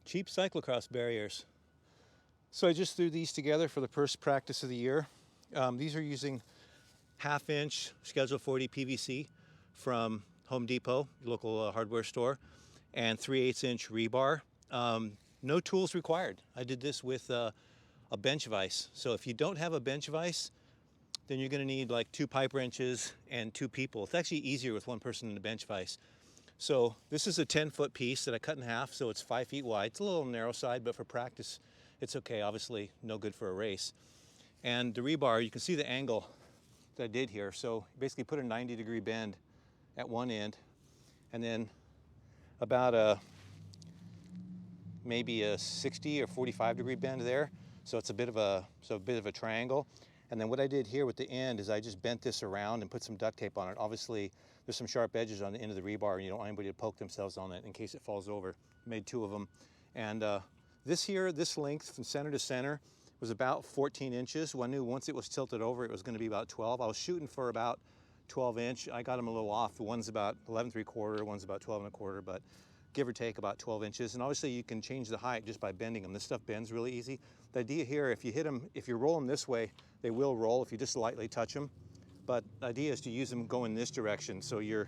Cheap cyclocross barriers. So I just threw these together for the first practice of the year. These are using 1/2 inch Schedule 40 PVC from Home Depot, local hardware store, and 3/8 inch rebar. No tools required. I did this with a bench vise. So if you don't have a bench vise, then you're going to need like 2 pipe wrenches and 2 people. It's actually easier with 1 person in a bench vise. So this is a 10-foot piece that I cut in half, so it's 5 feet wide. It's a little on the narrow side, but for practice, it's okay. Obviously, no good for a race. And the rebar, you can see the angle that I did here. So basically put a 90-degree bend at one end, and then about maybe a 60 or 45-degree bend there. So it's a bit of a triangle. And then what I did here with the end is I just bent this around and put some duct tape on it. Obviously, there's some sharp edges on the end of the rebar, and you don't want anybody to poke themselves on it in case it falls over. Made 2 of them. And this length from center to center was about 14 inches. Well, I knew once it was tilted over, it was going to be about 12. I was shooting for about 12 inch. I got them a little off. One's about 11 3/4, one's about 12 1/4, but give or take about 12 inches. And obviously you can change the height just by bending them. This stuff bends really easy. The idea here, if you hit them, if you roll them this way, they will roll if you just lightly touch them. But the idea is to use them going this direction, so you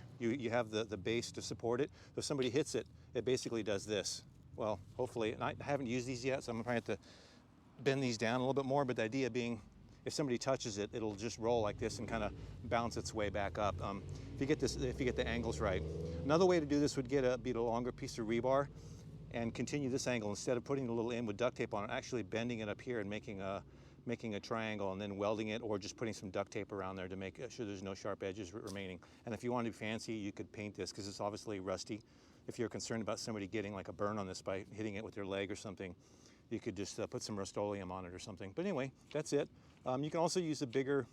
have the base to support it. So if somebody hits it, it basically does this. Well, hopefully, and I haven't used these yet, so I'm gonna have to bend these down a little bit more, but the idea being, if somebody touches it, it'll just roll like this and kind of bounce its way back up. If you get the angles right. Another way to do this would be a longer piece of rebar and continue this angle instead of putting the little end with duct tape on it, actually bending it up here and making a triangle and then welding it, or just putting some duct tape around there to make sure there's no sharp edges remaining. And if you want to be fancy, you could paint this because it's obviously rusty. If you're concerned about somebody getting like a burn on this by hitting it with their leg or something, you could just put some Rust-Oleum on it or something. But anyway, that's it. You can also use a bigger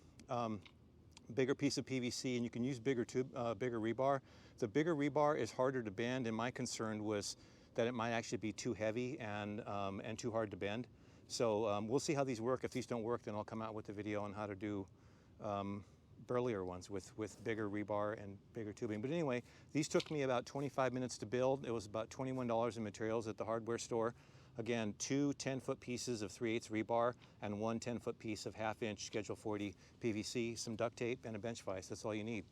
piece of PVC, and you can use bigger rebar. The bigger rebar is harder to bend, and my concern was that it might actually be too heavy and too hard to bend. So we'll see how these work. If these don't work, then I'll come out with a video on how to do burlier ones with bigger rebar and bigger tubing. But anyway, these took me about 25 minutes to build. It was about $21 in materials at the hardware store. Again, 2 10-foot pieces of 3/8 rebar and 1 10-foot piece of 1/2 inch Schedule 40 PVC, some duct tape, and a bench vise. That's all you need.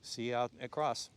See you out at Cross.